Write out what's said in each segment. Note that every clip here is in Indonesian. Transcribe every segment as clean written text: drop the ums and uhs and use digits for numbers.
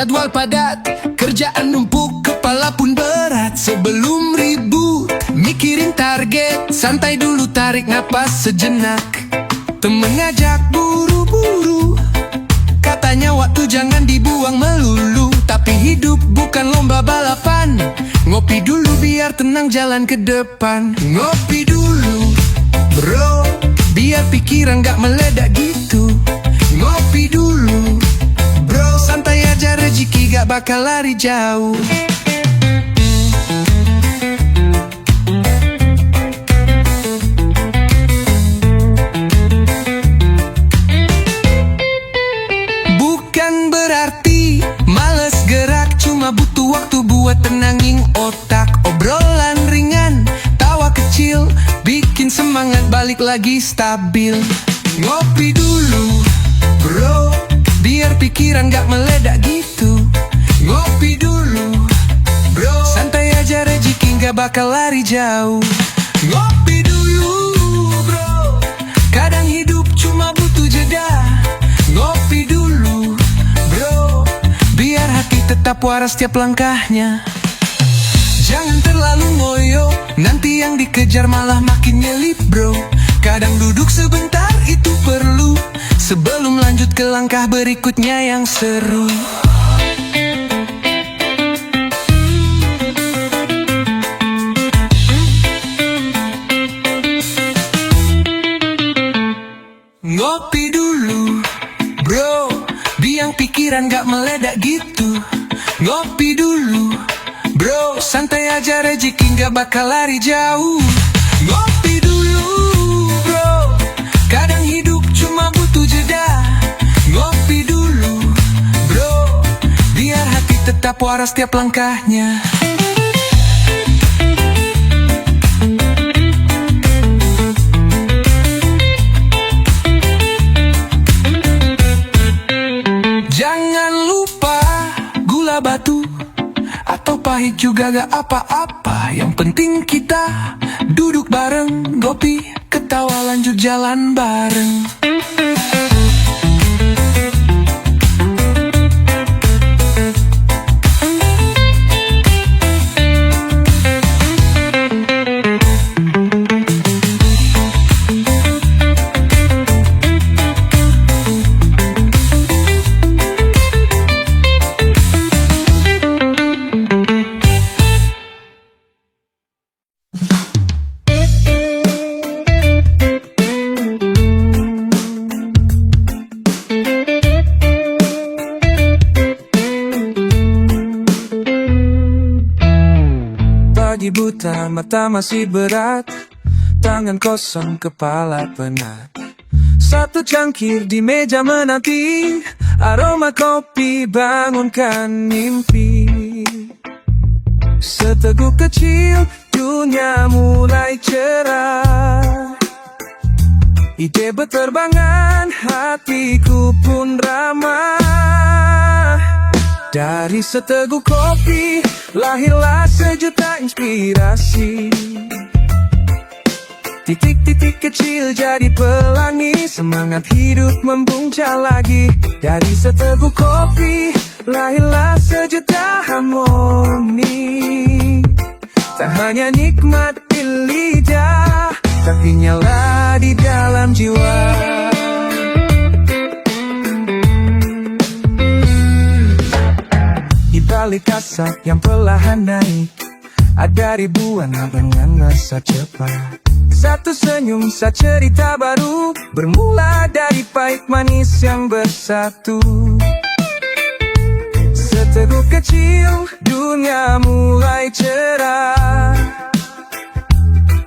Jadwal padat, kerjaan numpuk, kepala pun berat. Sebelum ribut, mikirin target, santai dulu tarik napas sejenak. Temen ngajak buru-buru, katanya waktu jangan dibuang melulu. Tapi hidup bukan lomba balapan, ngopi dulu biar tenang jalan ke depan. Ngopi dulu bro, biar pikiran gak meledak gitu. Ngopi dulu bro, santai aja rezeki gak bakal lari jauh. Bukan berarti males gerak, cuma butuh waktu buat tenangin otak. Obrolan ringan, tawa kecil, bikin semangat balik lagi stabil. Ngopi dulu bro, biar pikiran gak meledak gitu. Ngopi dulu bro, santai aja rezeki gak bakal lari jauh. Ngopi dulu bro, kadang hidup cuma butuh jeda. Ngopi dulu bro, biar hati tetap waras tiap langkahnya. Jangan terlalu ngoyo, nanti yang dikejar malah makin nyelip bro. Kadang duduk sebentar itu perlu, sebelum lanjut ke langkah berikutnya yang seru. Ngopi dulu bro, biar pikiran gak meledak gitu. Ngopi dulu bro, santai aja rezeki gak bakal lari jauh. Ngopi dulu bro, kadang hidup cuma butuh jeda. Ngopi dulu bro, biar hati tetap waras tiap langkahnya. Jangan lupa gula batu atau pahit juga gak apa-apa. Yang penting kita duduk bareng, ngopi, ketawa, lanjut jalan bareng. Pagi buta, mata masih berat, tangan kosong, kepala penat. Satu cangkir di meja menanti, aroma kopi bangunkan mimpi. Seteguk kecil, dunia mulai cerah. Ide berterbangan, hatiku pun ramah. Dari seteguk kopi, lahirlah sejuta inspirasi. Titik-titik kecil jadi pelangi, semangat hidup membuncah lagi. Dari seteguk kopi, lahirlah sejuta harmoni. Tak hanya nikmat di lidah, tapi nyala di dalam jiwa. Di balik asap yang perlahan naik, ada ribuan abang yang rasa cepat. Satu senyum, satu cerita baru, bermula dari pahit manis yang bersatu. Seteguk kecil, dunia mulai cerah.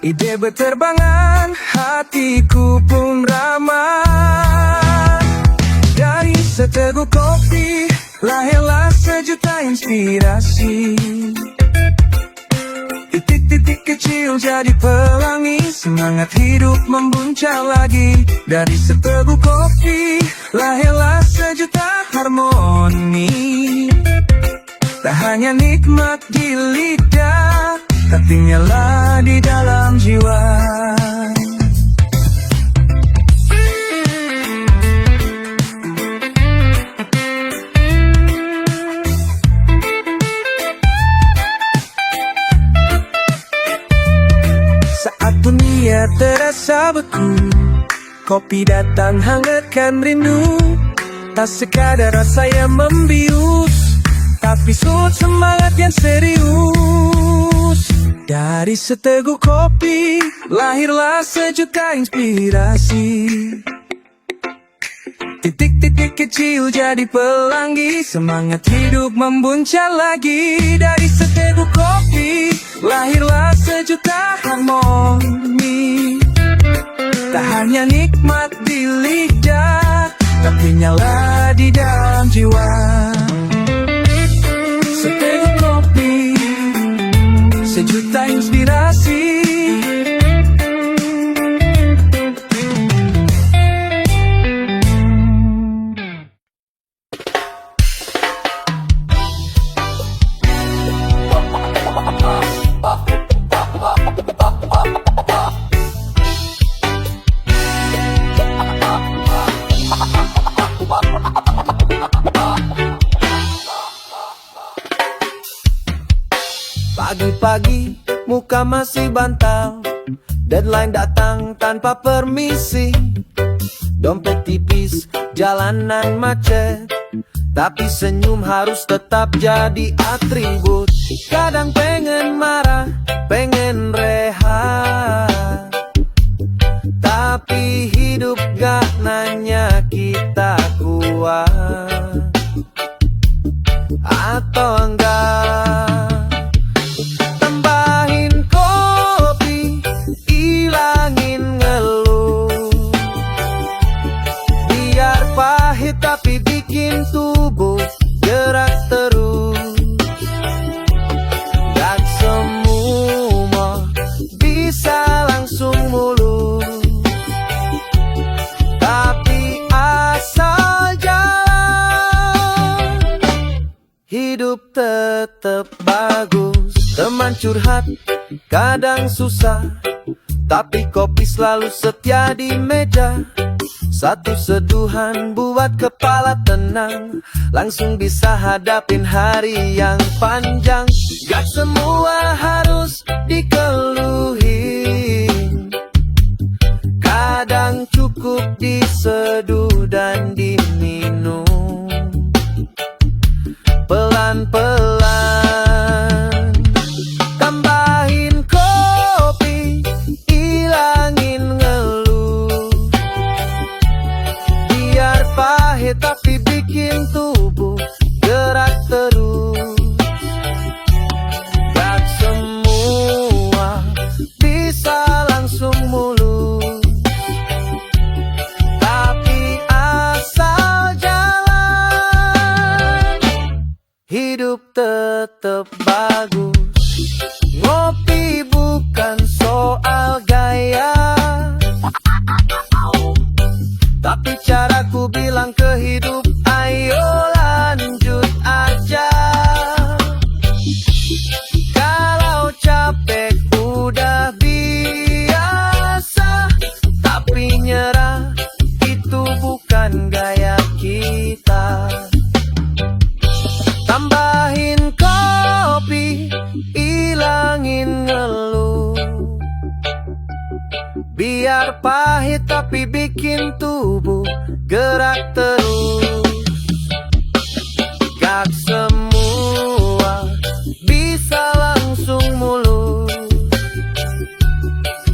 Ide berterbangan, hatiku pun ramah. Dari seteguk kopi, lahirlah sejuta inspirasi. Titik-titik kecil jadi pelangi, semangat hidup membuncah lagi. Dari seteguk kopi, lahirlah sejuta harmoni. Tak hanya nikmat di lidah, tapi nyala di dalam jiwa. terasa beku. Kopi datang hangatkan rindu. Tak sekadar rasa yang membius, tapi sud semangat yang serius. Dari seteguk kopi lahirlah sejuta inspirasi. Titik-titik kecil jadi pelangi, semangat hidup membuncah lagi. Dari seteguk kopi lahirlah sejuta harmoni. Tak hanya nikmat di lidah, tapi nyala di dalam jiwa. Seteguk kopi, sejuta inspirasi. Pagi-pagi muka masih bantal, deadline datang tanpa permisi. Dompet tipis, jalanan macet, tapi senyum harus tetap jadi atribut. Kadang pengen marah, pengen rehat, tapi hidup gak nanya kita kuat atau enggak. Tambahin kopi, ilangin ngeluh, biar pahit tapi bikin tubuh gerak terus. Gak semua bisa langsung mulus, tapi asal jalan, hidup tetap bagus. Teman curhat kadang susah, tapi kopi selalu setia di meja. Satu seduhan buat kepala tenang, langsung bisa hadapin hari yang panjang. Gak semua harus dikeluhin, kadang cukup diseduh dan diminum pelan-pelan. Tambahin kopi, ilangin ngeluh, biar pahit tapi bikin tubuh gerak terus. Gak semua bisa langsung mulus, tapi asal jalan, hidup tetap bagus. Ngopi bukan soal gaya, tapi caraku bilang ke hidup, ayo lanjut aja. Kalau capek udah biasa, tapi nyerah itu bukan gaya kita. Tambahin kopi, ilangin ngeluh, biar pahit tapi bikin tubuh gerak terus. Gak semua bisa langsung mulus,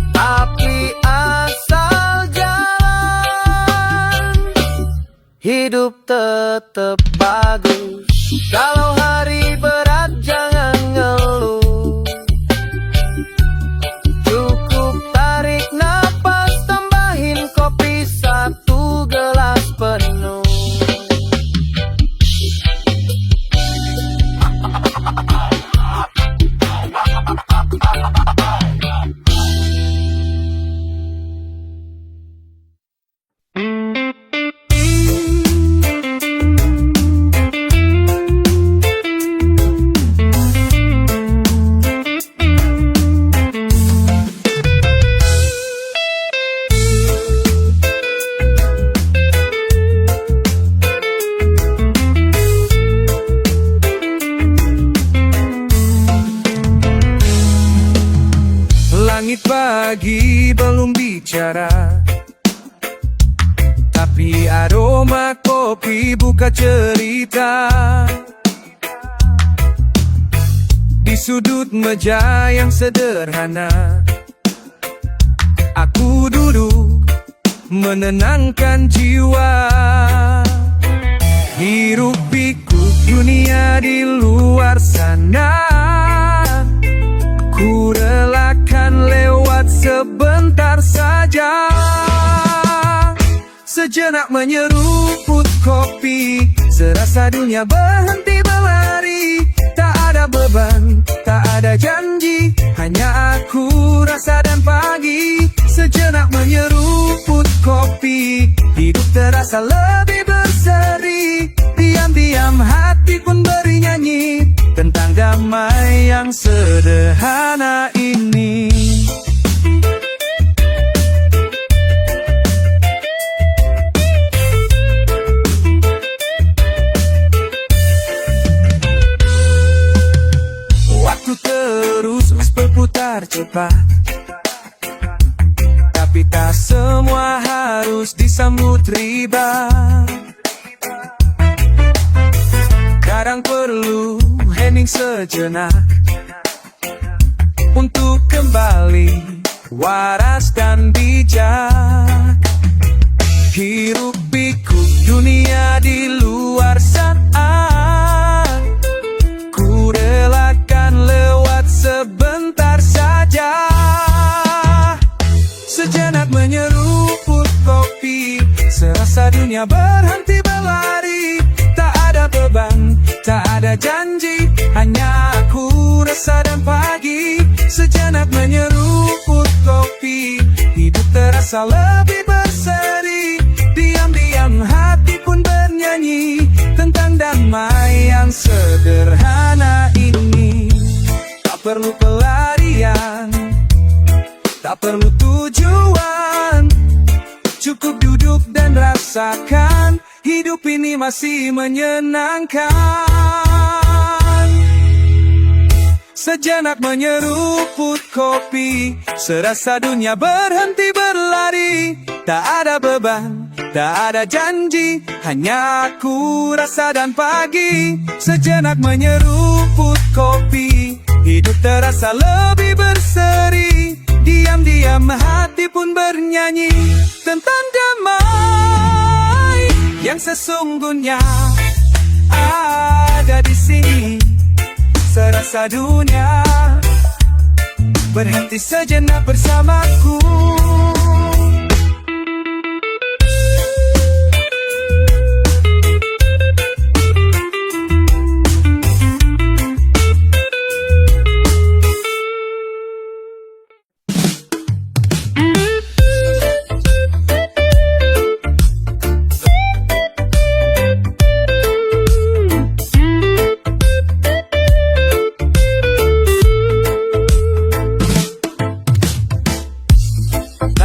tapi asal jalan, hidup tetap bagus. Kalau hari berat jangan ngeluh, cukup tarik napas, tambahin kopi satu gelas penuh. Langit pagi belum bicara, tapi aroma kopi buka cerita. Di sudut meja yang sederhana, aku duduk menenangkan jiwa. Hiruk pikuk dunia di luar sana, ku relakan lewat sebentar saja. Sejenak menyeruput kopi, serasa dunia berhenti berlari. Tak ada beban, tak ada janji, hanya aku, rasa dan pagi. Sejenak menyeruput kopi, hidup terasa lebih berseri. Diam-diam hati pun bernyanyi tentang damai yang sederhana ini. Waktu terus berputar cepat, tapi tak semua harus disambut riba. Kadang perlu hening sejenak untuk kembali waras dan bijak. Hiruk pikuk dunia di luar sana, ku relakan lewat sebentar saja. Sejenak menyeruput kopi, serasa dunia berhenti berlari. Tak ada beban, tak ada janji, hanya aku, rasa dan pagi. Sejenak menyeruput kopi, hidup terasa lebih berseri. Diam-diam hati pun bernyanyi tentang damai yang sederhana ini. Tak perlu pelarian, tak perlu tujuan, cukup duduk dan rasakan. Hidup ini masih menyenangkan. Sejenak menyeruput kopi, serasa dunia berhenti berlari. Tak ada beban, tak ada janji, hanya aku, rasa dan pagi. Sejenak menyeruput kopi, hidup terasa lebih berseri. Diam-diam hati pun bernyanyi tentang damai yang sesungguhnya ada di sini. Serasa dunia berhenti sejenak bersamaku.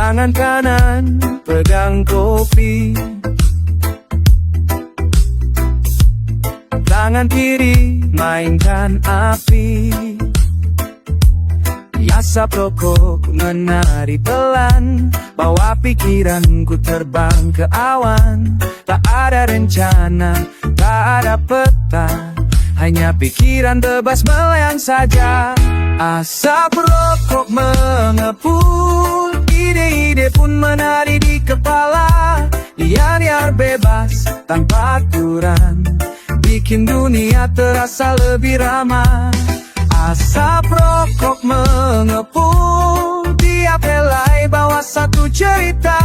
Tangan kanan pegang kopi, tangan kiri mainkan api. Asap rokok menari pelan, bawa pikiranku terbang ke awan. Tak ada rencana, tak ada peta, hanya pikiran bebas melayang saja. Asap rokok mengepul, ide-ide pun menari di kepala. Liar-liar bebas tanpa aturan, bikin dunia terasa lebih ramah. Asap rokok mengepul, tiap helai bawa satu cerita.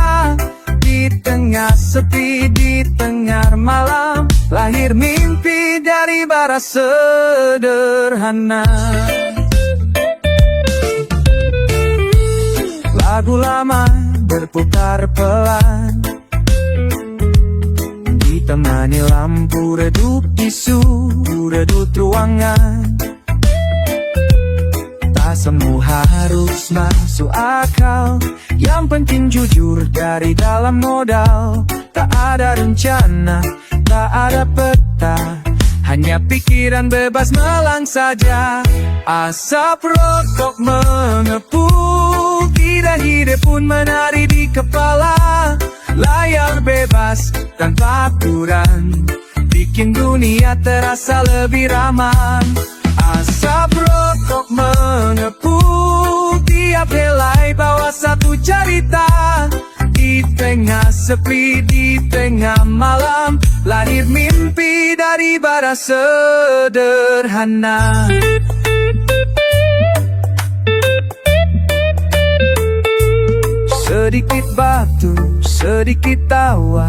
Di tengah sepi, di tengah malam, lahir mimpi dari bara sederhana. Lagu lama berputar pelan, ditemani lampu redup isu, redup ruangan. Tak semua harus masuk akal, yang penting jujur dari dalam modal. Tak ada rencana, tak ada peta, hanya pikiran bebas melang saja. Asap rokok mengepul, Ide-ide pun menari di kepala, layar bebas tanpa aturan, bikin dunia terasa lebih ramah. Asap rokok mengepul tiap helai, bawa satu cerita. Di tengah sepi, di tengah malam, lahir mimpi dari bara sederhana. Sedikit batu, sedikit tawa,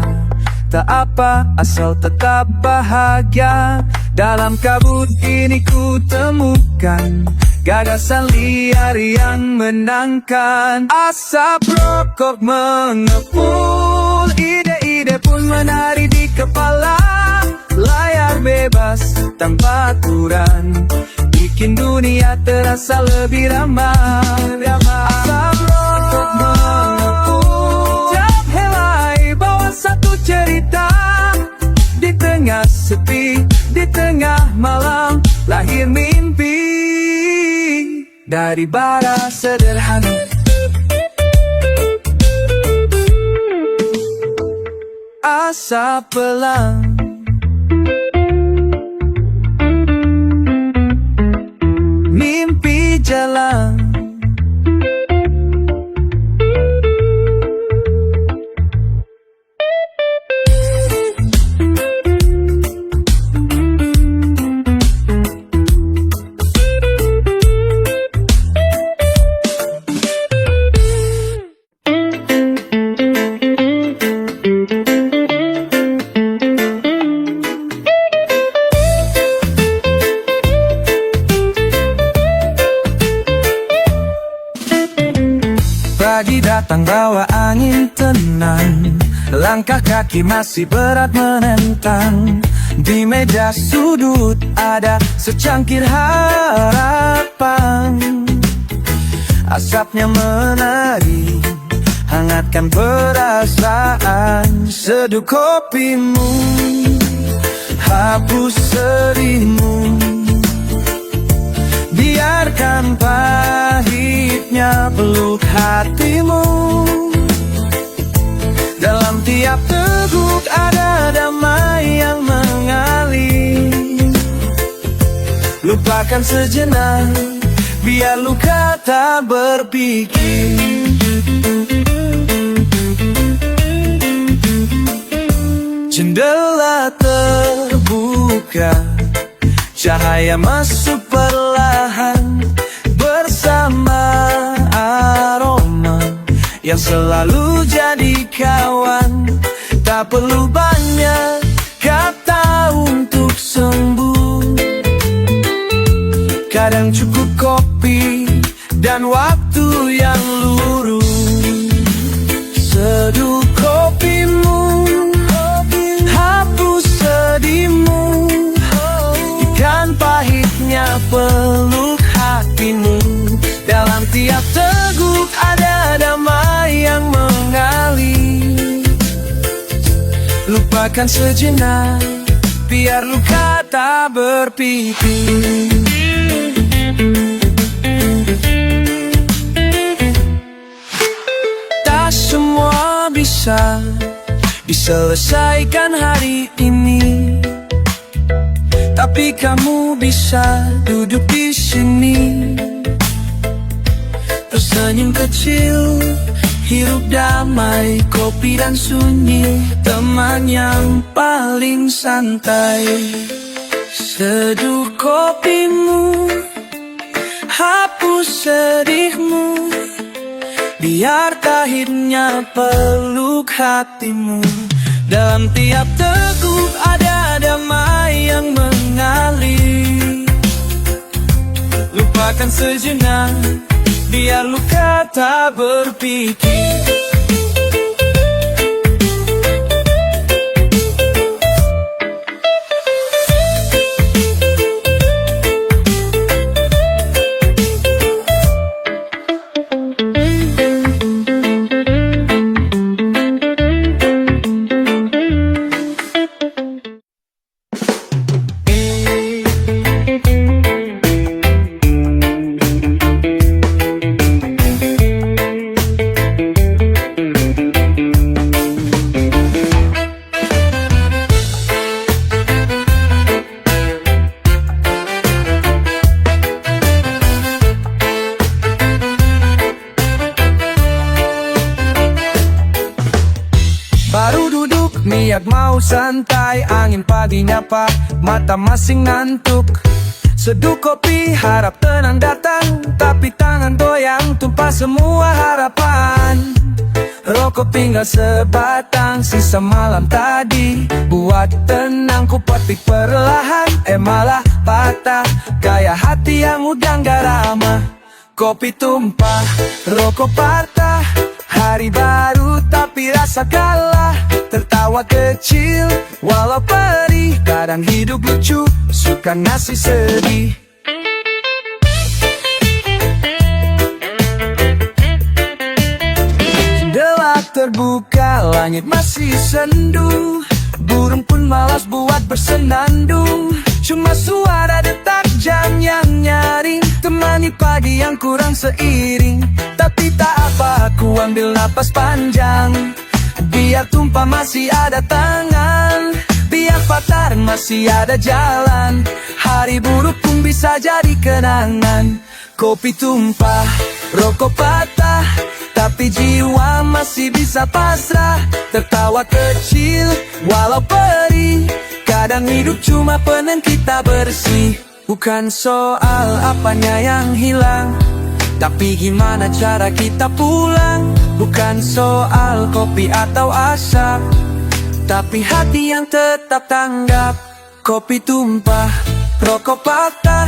tak apa asal tetap bahagia. Dalam kabut ini ku temukan gagasan liar yang menangkan. Asap rokok mengepul, ide-ide pun menari di kepala, layar bebas tanpa aturan, bikin dunia terasa lebih ramah. Asap rokok mengepul tiap helai, bawa satu cerita. Di tengah sepi, di tengah malam, lahir mimpi dari bara sederhana. Asap pelang, mimpi jalan. Pagi datang bawa angin tenang, langkah kaki masih berat menentang. Di meja sudut ada secangkir harapan, asapnya menari, hangatkan perasaan. Seduh kopimu, hapus sedihmu, biarkan pahitnya peluk hatimu. Dalam tiap teguk ada damai yang mengalir. Lupakan sejenak, biar luka tak berpikir. Jendela terbuka, cahaya masuk perlahan, bersama aroma yang selalu jadi kawan. Tak perlu banyak kata untuk sembuh, kadang cukup kopi dan waktu yang lurus. Seduh kopimu, hapus sedihmu, ikan pahitnya peluk hatimu. Dalam tiap teguk ada damai yang mengalir. Lupakan sejenak, biar luka tak berpikir. Tak semua bisa diselesaikan hari ini, tapi kamu bisa duduk di sini, tersenyum kecil, hirup damai, kopi dan sunyi, teman yang paling santai. Seduh kopimu, hapus sedihmu, biar tahitnya peluk hatimu. Dalam tiap teguk ada damai yang mengalir. Lupakan sejenak, biar luka tak berpikir. santai, angin pagi nyapa, mata masih ngantuk. Seduh kopi, harap tenang datang, tapi tangan goyang, tumpah semua harapan. Rokok tinggal sebatang, sisa malam tadi. Buat tenang ku petik perlahan, malah patah, kayak hati yang udah gak ramah. Kopi tumpah, rokok patah, hari baru tapi rasa kalah. Tertawa kecil, walau perih, kadang hidup lucu, suka nasi sedih. Gelap terbuka, langit masih sendu, burung pun malas buat bersenandung. Cuma suara detak jam yang nyaring, temani pagi yang kurang seiring. Tapi tak apa, aku ambil napas panjang, biar tumpah masih ada tangan, biar patah masih ada jalan. Hari buruk pun bisa jadi kenangan. Kopi tumpah, rokok patah, tapi jiwa masih bisa pasrah. Tertawa kecil, walau perih, kadang hidup cuma penen kita bersih. Bukan soal apanya yang hilang, tapi gimana cara kita pulang. Bukan soal kopi atau asap, tapi hati yang tetap tanggap. Kopi tumpah, rokok patah,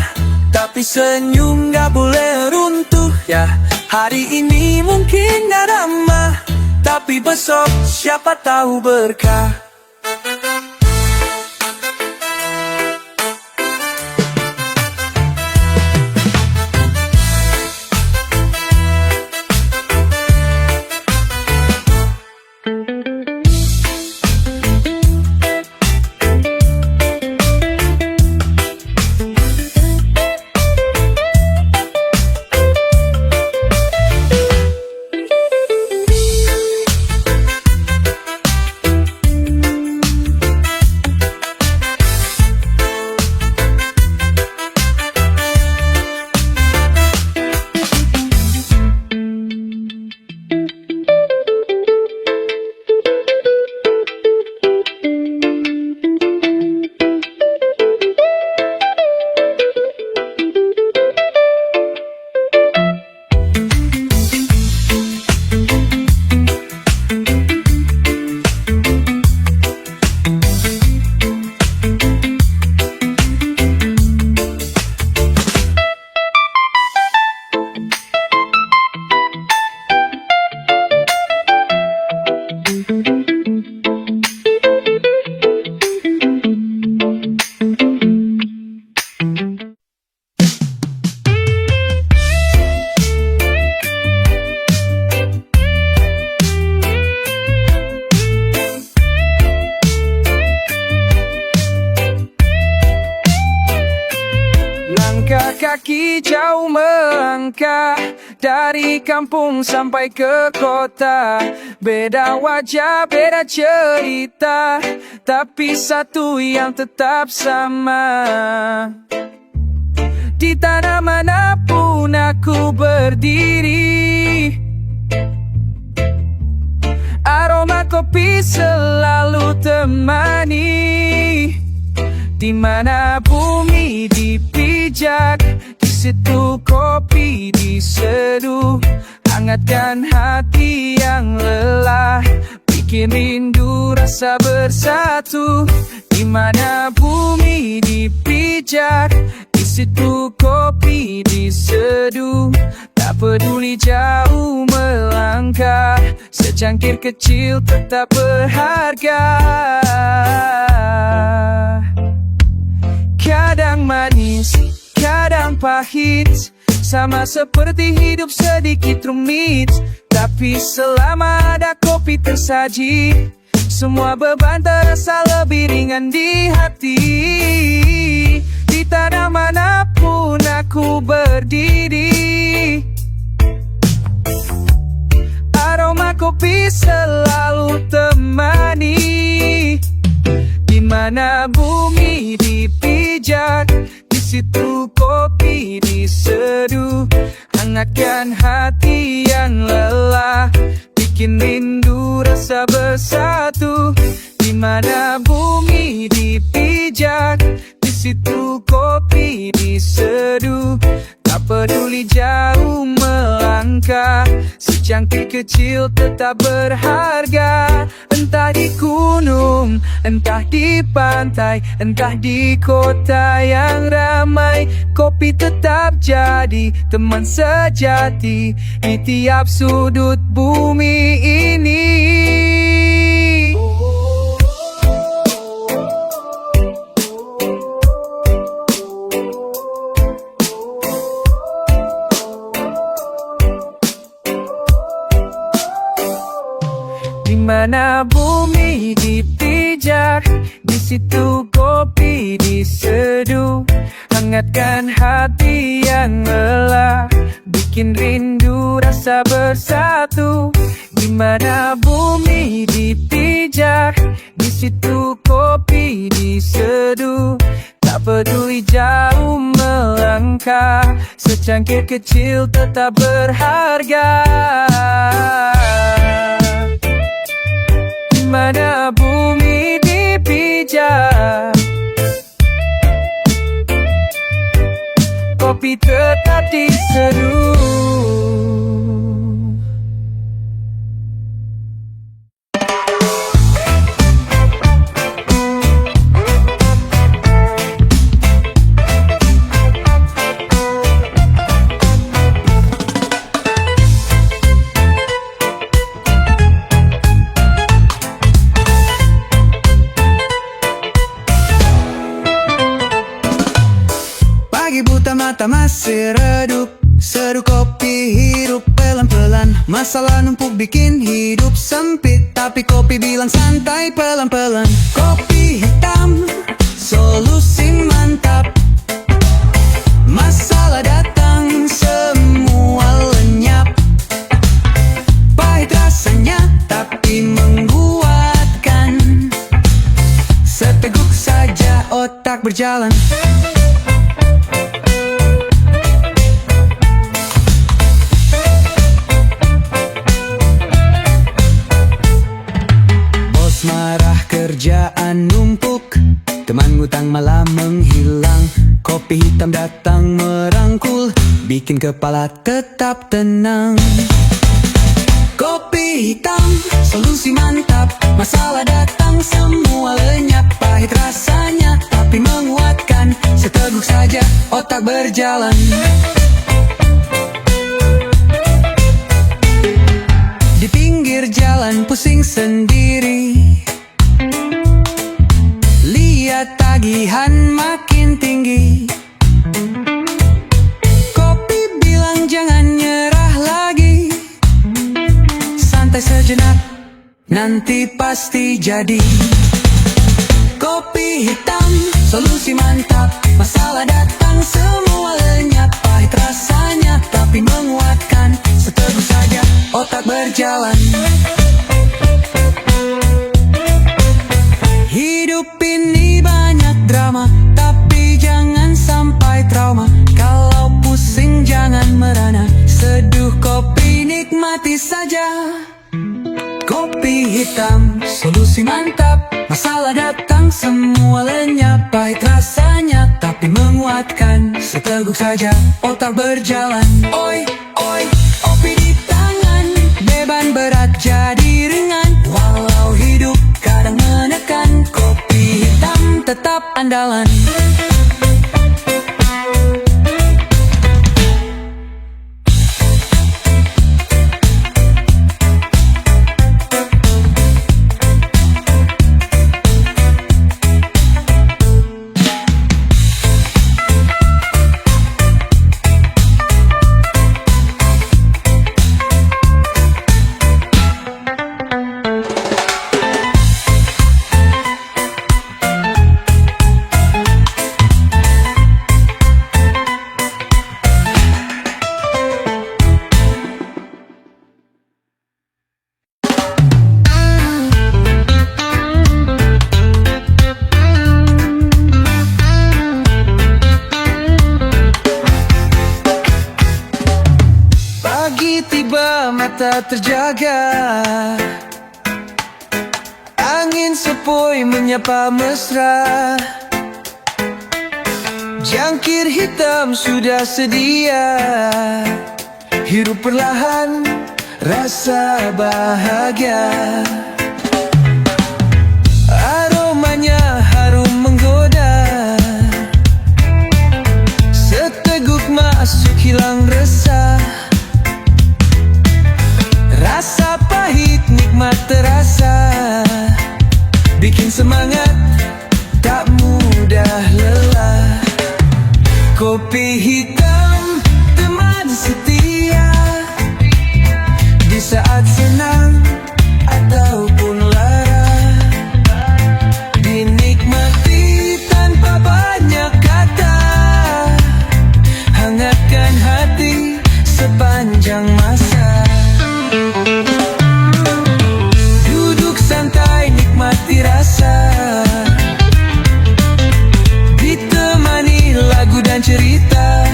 tapi senyum gak boleh runtuh. Ya, hari ini mungkin gak ramah, tapi besok siapa tahu berkah. Kaki jauh melangkah, dari kampung sampai ke kota. Beda wajah, beda cerita, tapi satu yang tetap sama. Di tanah manapun aku berdiri, aroma kopi selalu temani. Di mana bumi dipijak, di situ kopi diseduh. Hangatkan hati yang lelah, bikin rindu rasa bersatu. Di mana bumi dipijak, di situ kopi diseduh. Tak peduli jauh melangkah, secangkir kecil tetap berharga. Kadang manis, kadang pahit, sama seperti hidup sedikit rumit. Tapi selama ada kopi tersaji, semua beban terasa lebih ringan di hati. Di tanah manapun aku berdiri, aroma kopi selalu temani. Di mana bumi dipijak, di situ kopi diseduh. Hangatkan hati yang lelah, bikin rindu rasa bersatu. Di mana bumi situ kopi diseduh. Tak peduli jauh melangkah, secangkir kecil tetap berharga. Entah di gunung, entah di pantai, entah di kota yang ramai, kopi tetap jadi teman sejati di tiap sudut bumi ini. Di mana bumi dipijak, di situ kopi diseduh. Hangatkan hati yang lelah, bikin rindu rasa bersatu. Di mana bumi dipijak, di situ kopi diseduh. Tak peduli jauh melangkah, secangkir kecil tetap berharga. Di mana bumi dipijak, kopi tetap diseduh. Pagi buta mata masih redup, seduh kopi hidup pelan-pelan. Masalah numpuk bikin hidup sempit, tapi kopi bilang santai pelan-pelan. Kopi hitam, solusi mantap. Masalah datang semua lenyap. Pahit rasanya tapi menguatkan. Seteguk saja otak berjalan. Marah kerjaan numpuk, teman ngutang malah menghilang. Kopi hitam datang merangkul, bikin kepala tetap tenang. Kopi hitam, solusi mantap. Masalah datang semua lenyap. Pahit rasanya tapi menguatkan. Seteguk saja otak berjalan. Di pinggir jalan pusing sendiri, lihat tagihan makin tinggi. Kopi bilang jangan nyerah lagi. Santai sejenak, nanti pasti jadi. Kopi hitam, solusi mantap. Masalah datang semua lenyap. Pahit rasanya tapi menguatkan. Seteguk saja otak berjalan. Hidup ini banyak drama, tapi jangan sampai trauma. Kalau pusing jangan merana, seduh kopi nikmati saja. Kopi hitam, solusi mantap. Masalah datang semua lenyap. Pahit rasanya tapi menguatkan. Seteguk saja otak berjalan. Oi, oi, kopi di tangan, beban berat jadi ringan. Walau hidup kadang menekan, kopi hitam tetap andalan. Tak terjaga, angin sepoi menyapa mesra. Cangkir hitam sudah sedia, hirup perlahan rasa bahagia. Aromanya harum menggoda, seteguk masuk hilang resah. Rasa pahit nikmat terasa, bikin semangat tak mudah lelah. Kopi hitam teman setia, di saat senang ataupun lara, dinikmati tanpa banyak kata, hangatkan hati sepanjang masa. Duduk santai nikmati rasa, ditemani lagu dan cerita.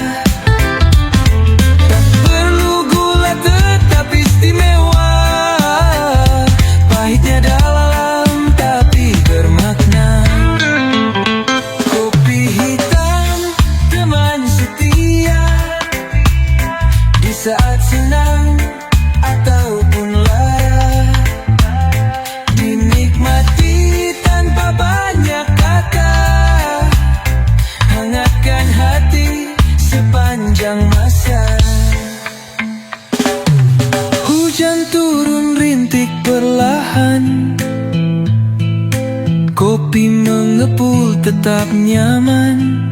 Tak perlu gula tetap istimewa, pahitnya dalam tapi bermakna. Kopi hitam teman setia, di saat senang ataupun lara, dinikmati tanpa banyak kata, hangatkan hati sepanjang masa. Hujan turun rintik perlahan, kopi mengepul tetap nyaman.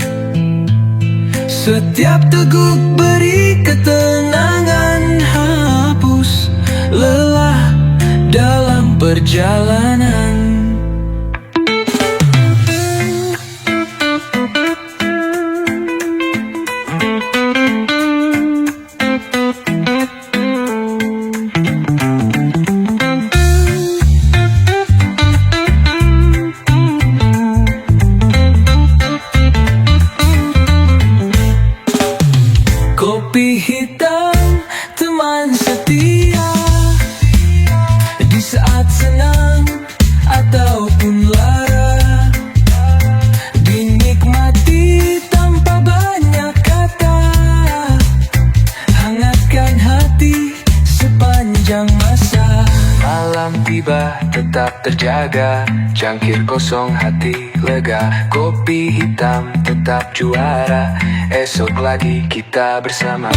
Setiap teguk beri ketenangan, hapus lelah dalam perjalanan. Kopi hitam teman setia, di saat senang ataupun lara, dinikmati tanpa banyak kata, hangatkan hati sepanjang masa. Malam tiba tetap terjaga, cangkir kosong hati lega. Kopi hitam tetap juara, esok lagi kita bersama.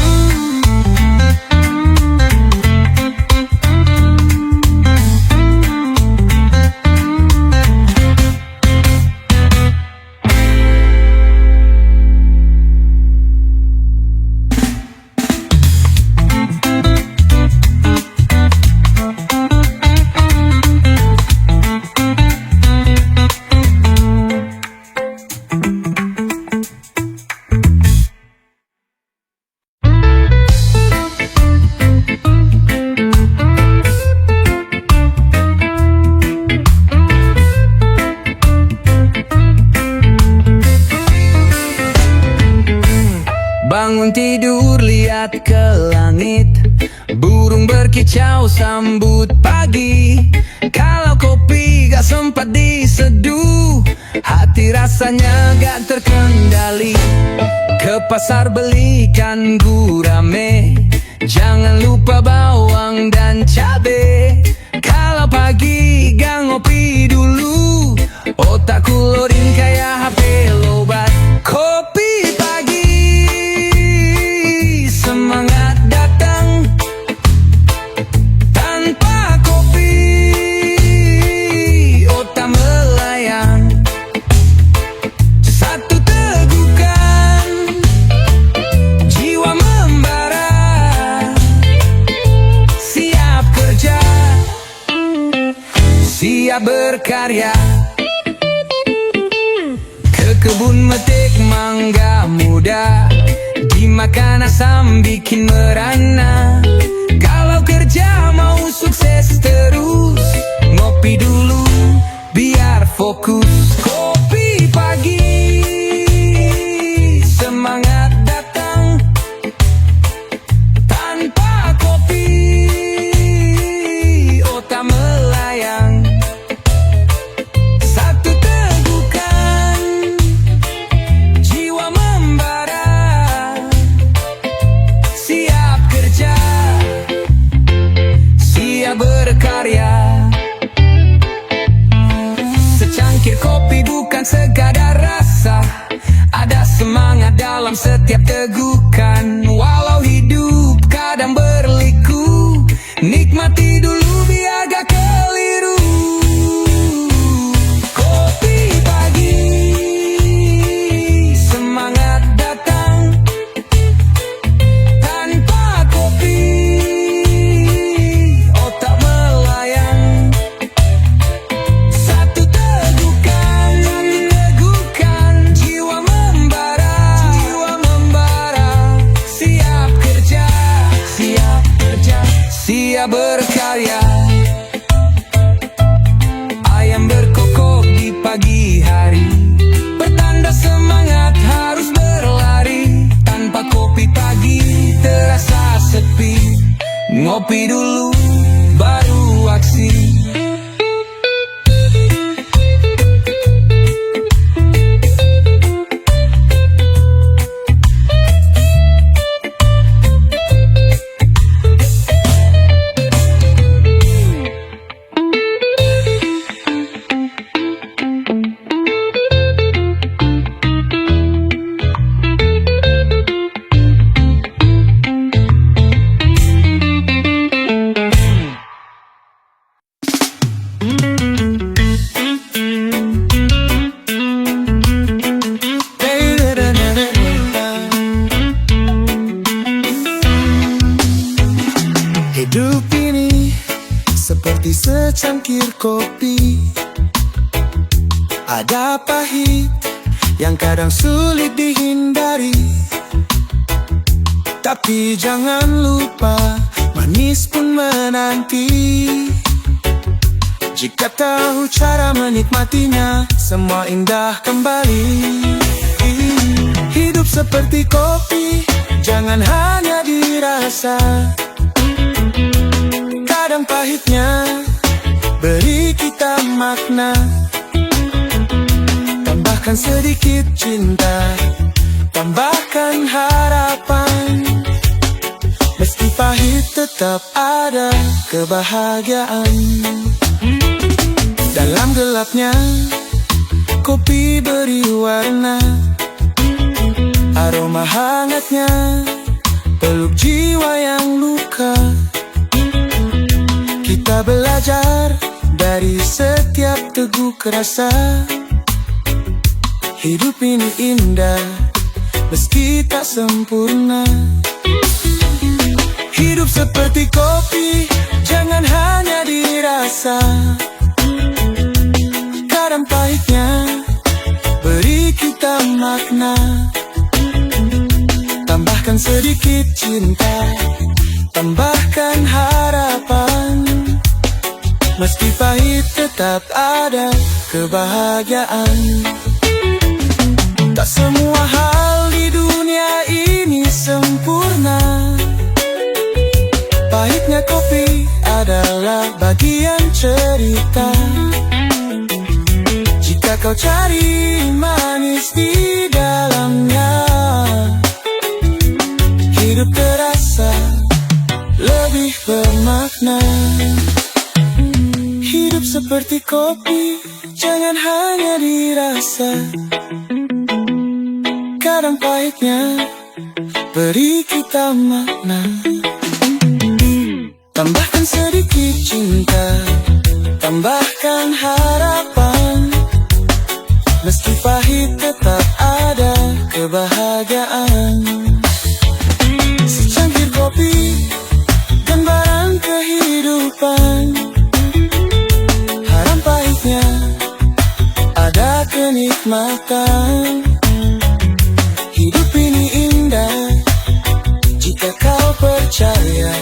Bangun tidur lihat ke langit, burung berkicau sambut pagi. Kalau kopi gak sempat diseduh, hati rasanya gak terkendali. Ke pasar belikan gurame, jangan lupa bawang dan cabe. Kalau pagi gak ngopi dulu, otakku loading kayak HP lobat. Kopi pagi, semangat datang. Tanpa kopi, otak melayang. Satu tegukan, jiwa membara. Siap kerja, siap berkarya. Ke kebun metik mangga muda, dimakan asam bikin merana. Kalau kerja mau sukses terus, ngopi dulu biar fokus. Kopi pagi, semangat datang. Tanpa kopi, otak melayang. Satu tegukan, jiwa membara. setiap tegukan. Walau hidup kadang berliku, nikmati dulu biar gak keliru. Kopi pagi, semangat datang. Tanpa kopi, otak melayang. Satu tegukan, jiwa membara. Siap kerja, siap berkarya. Ayam berkokok di pagi hari, pertanda semangat harus berlari. Tanpa kopi pagi terasa sepi, ngopi dulu baru aksi. Hidup ini seperti secangkir kopi, ada pahit yang kadang sulit dihindari. Tapi jangan lupa, manis pun menanti. Jika tahu cara menikmatinya, semua indah kembali. Hidup seperti kopi, jangan hanya dirasa. Kadang pahitnya beri kita makna. Tambahkan sedikit cinta, tambahkan harapan. Meski pahit tetap ada kebahagiaan. Dalam gelapnya kopi beri warna, aroma hangatnya peluk jiwa yang luka. Kita belajar dari setiap teguk rasa. Hidup ini indah meski tak sempurna. Hidup seperti kopi, jangan hanya dirasa. Kadang pahitnya beri kita makna. Tambahkan sedikit cinta, tambahkan harapan. Meski pahit tetap ada kebahagiaan. Tak semua hal di dunia ini sempurna. Pahitnya kopi adalah bagian cerita. Jika kau cari manis di dalamnya, hidup terasa lebih bermakna. Hidup seperti kopi, jangan hanya dirasa. Kadang pahitnya beri kita makna. Tambahkan sedikit cinta, tambahkan harapan. Meski pahit tetap ada kebahagiaan. Secangkir kopi, gambaran kehidupan. Haram pahitnya ada kenikmatan. Hidup ini indah jika kau percaya.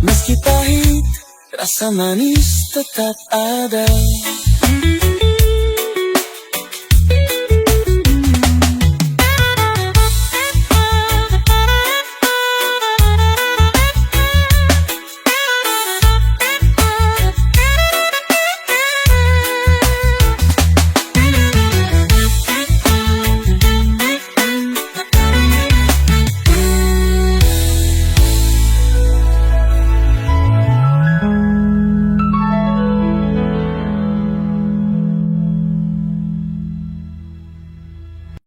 Meski pahit, rasa manis tetap ada.